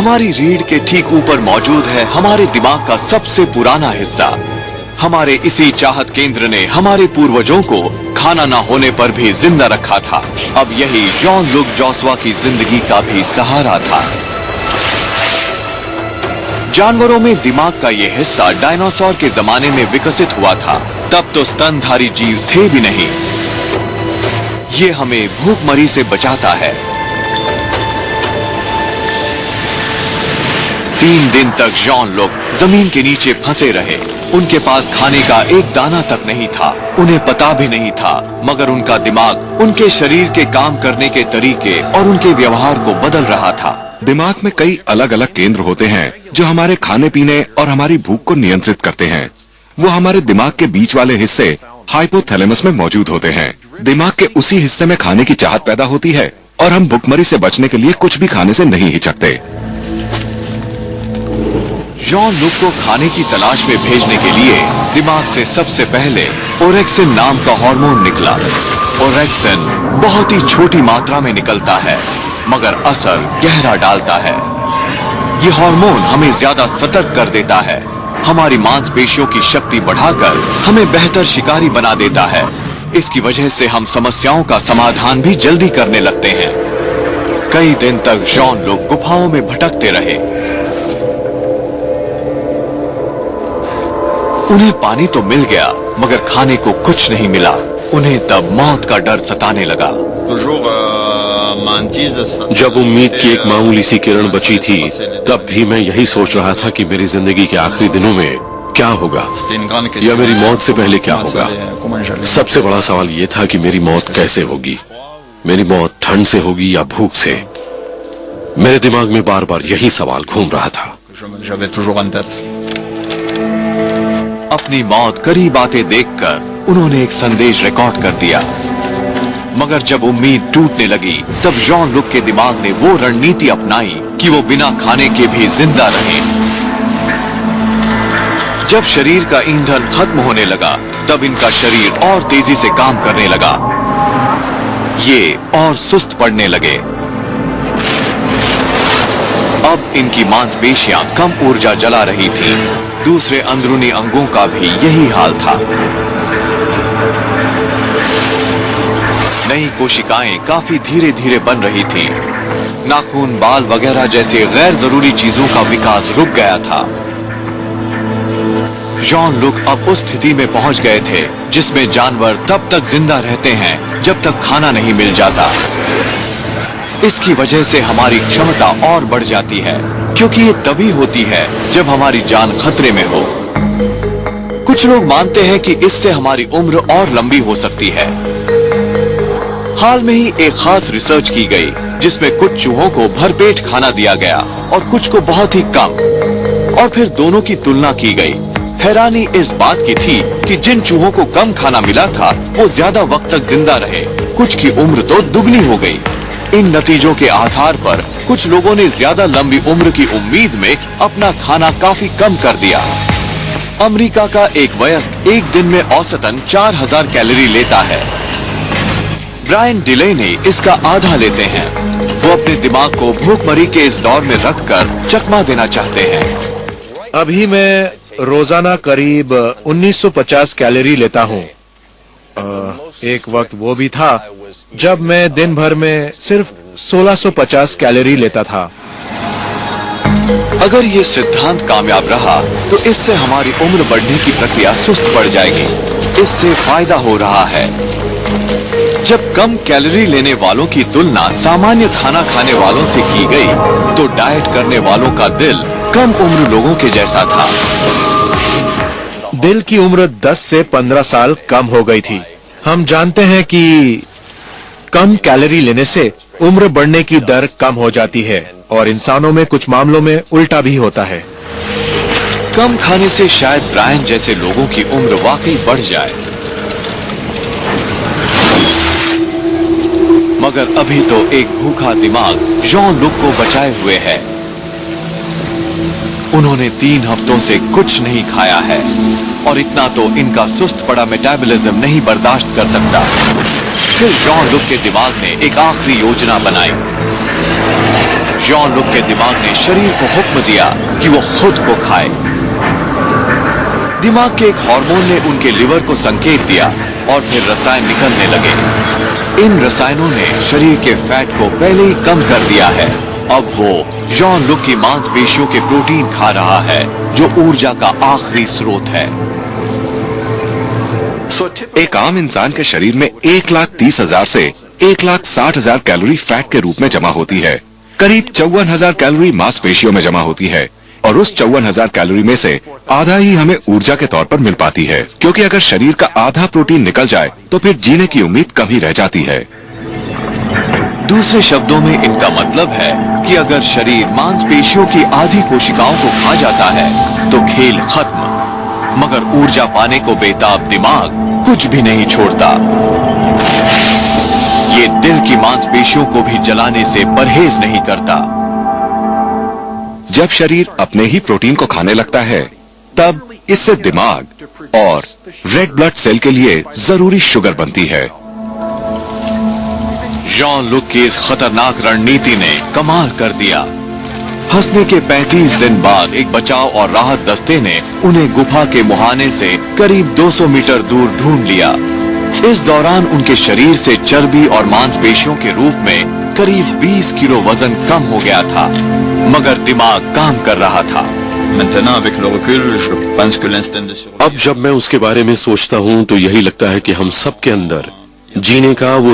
हमारी रीढ़ के ठीक ऊपर मौजूद है हमारे दिमाग का सबसे पुराना हिस्सा। हमारे इसी चाहत केंद्र ने हमारे पूर्वजों को खाना न होने पर भी जिंदा रखा था। अब यही जॉन लुक जोसुआ की जिंदगी का भी सहारा था। जानवरों में दिमाग का ये हिस्सा डायनासोर के जमाने में विकसित हुआ था। तब तो स्तनधारी जीव थे भी नहीं। ये हमें भूखमरी से बचाता है। 3 दिन तक जॉन लुक जमीन के नीचे फंसे रहे। उनके पास खाने का एक दाना तक नहीं था। उन्हें पता भी नहीं था, मगर उनका दिमाग उनके शरीर के काम करने के तरीके और उनके व्यवहार को बदल रहा था। दिमाग में कई अलग अलग केंद्र होते हैं जो हमारे खाने पीने और हमारी भूख को नियंत्रित करते हैं। वो हमारे दिमाग के बीच वाले हिस्से हाइपोथैलेमस में मौजूद होते हैं। दिमाग के उसी हिस्से में खाने की चाहत पैदा होती है और हम भूखमरी से बचने के लिए कुछ भी खाने से नहीं हिचकते। जॉन लुक को खाने की तलाश में भेजने के लिए दिमाग से सबसे पहले ओरेक्सिन नाम का हार्मोन निकला। ओरेक्सिन बहुत ही छोटी मात्रा में निकलता है, मगर असर गहरा डालता है। ये हार्मोन हमें ज्यादा सतर्क कर देता है, हमारी मांसपेशियों की शक्ति बढ़ाकर हमें बेहतर शिकारी बना देता है। इसकी वजह से हम समस्याओं का समाधान भी जल्दी करने लगते हैं। कई दिन तक जॉन लुक गुफाओं में भटकते रहे। उन्हें पानी तो मिल गया, मगर खाने को कुछ नहीं मिला। उन्हें तब मौत का डर सताने लगा। जब उम्मीद की एक मामूली सी किरण बची थी, तब भी मैं यही सोच रहा था कि मेरी जिंदगी के आखिरी दिनों में क्या होगा या मेरी मौत से पहले क्या होगा। सबसे बड़ा सवाल ये था कि मेरी मौत कैसे होगी। मेरी मौत ठंड से होगी या भूख से। मेरे दिमाग में बार बार यही सवाल घूम रहा था। अपनी मौत करीब आते देखकर उन्होंने एक संदेश रिकॉर्ड कर दिया। मगर जब उम्मीद टूटने लगी, तब जॉन लुक के दिमाग ने वो रणनीति अपनाई कि वो बिना खाने के भी जिंदा रहे। जब शरीर का ईंधन खत्म होने लगा, तब इनका शरीर और तेजी से काम करने लगा। ये और सुस्त पड़ने लगे। अब इनकी मांसपेशियां कम ऊर्जा जला रही थीं। दूसरे अंदरूनी अंगों का भी यही हाल था। नई कोशिकाएं काफी धीरे धीरे बन रही थीं। नाखून, बाल वगैरह जैसे गैर जरूरी चीजों का विकास रुक गया था। जॉन लुक अब उस स्थिति में पहुंच गए थे जिसमें जानवर तब तक जिंदा रहते हैं जब तक खाना नहीं मिल जाता। इसकी वजह से हमारी क्षमता और बढ़ जाती है, क्योंकि ये तभी होती है जब हमारी जान खतरे में हो। कुछ लोग मानते हैं कि इससे हमारी उम्र और लंबी हो सकती है। हाल में ही एक खास रिसर्च की गई जिसमें कुछ चूहों को भरपेट खाना दिया गया और कुछ को बहुत ही कम, और फिर दोनों की तुलना की गई। हैरानी इस बात की थी कि जिन चूहों को कम खाना मिला था वो ज्यादा वक्त तक जिंदा रहे, कुछ की उम्र तो दुगनी हो गई। इन नतीजों के आधार पर कुछ लोगों ने ज्यादा लंबी उम्र की उम्मीद में अपना खाना काफी कम कर दिया। अमेरिका का एक वयस्क एक दिन में औसतन 4000 कैलोरी लेता है। ब्रायन डिलेनी इसका आधा लेते हैं। वो अपने दिमाग को भूखमरी के इस दौर में रखकर चकमा देना चाहते हैं। अभी मैं रोजाना करीब 1950 कैलोरी लेता हूँ। एक वक्त वो भी था जब मैं दिन भर में सिर्फ 1650 कैलोरी लेता था। अगर ये सिद्धांत कामयाब रहा तो इससे हमारी उम्र बढ़ने की प्रक्रिया सुस्त पड़ जाएगी। इससे फायदा हो रहा है। जब कम कैलोरी लेने वालों की तुलना सामान्य खाना खाने वालों से की गई, तो डाइट करने वालों का दिल कम उम्र लोगों के जैसा था। दिल की उम्र 10 से 15 साल कम हो गई थी। हम जानते हैं कि कम कैलोरी लेने से उम्र बढ़ने की दर कम हो जाती है, और इंसानों में कुछ मामलों में उल्टा भी होता है। कम खाने से शायद ब्रायन जैसे लोगों की उम्र वाकई बढ़ जाए, मगर अभी तो एक भूखा दिमाग जॉन लुक को बचाए हुए है। उन्होंने 3 हफ्तों से कुछ नहीं खाया है, और इतना तो इनका सुस्त पड़ा मेटाबॉलिज्म नहीं बर्दाश्त कर सकता। फिर जॉन लुक के दिमाग ने एक आखिरी योजना बनाई। जॉन लुक के दिमाग ने शरीर को हुक्म दिया कि वो खुद को खाए। दिमाग के एक हार्मोन ने उनके लिवर को संकेत दिया और फिर रसायन निकलने लगे। इन रसायनों ने शरीर के फैट को पहले ही कम कर दिया है। अब वो जॉन लुक की मांसपेशियों के प्रोटीन खा रहा है, जो ऊर्जा का आखिरी स्रोत है। एक आम इंसान के शरीर में 1,30,000 से 1,60,000 कैलोरी फैट के रूप में जमा होती है। करीब 54,000 कैलोरी मांसपेशियों में जमा होती है और उस 54,000 कैलोरी में से आधा ही हमें ऊर्जा के तौर पर मिल पाती है, क्योंकि अगर शरीर का आधा प्रोटीन निकल जाए तो फिर जीने की उम्मीद कम ही रह जाती है। दूसरे शब्दों में इनका मतलब है कि अगर शरीर मांसपेशियों की आधी कोशिकाओं को खा जाता है तो खेल खत्म, मगर ऊर्जा पाने को बेताब दिमाग कुछ भी नहीं छोड़ता। ये दिल की मांसपेशियों को भी जलाने से परहेज नहीं करता। जब शरीर अपने ही प्रोटीन को खाने लगता है, तब इससे दिमाग और रेड ब्लड सेल के लिए जरूरी शुगर बनती है। जॉन लुक की इस खतरनाक रणनीति ने कमाल कर दिया। फंसने के 35 दिन बाद एक बचाव और राहत दस्ते ने उन्हें गुफा के मुहाने से करीब 200 मीटर दूर ढूंढ लिया। इस दौरान उनके शरीर से चर्बी और मांसपेशियों के रूप में करीब 20 किलो वजन कम हो गया था, मगर दिमाग काम कर रहा था। अब जब मैं उसके बारे में सोचता हूँ तो यही लगता है कि हम सबके अंदर जीने का वो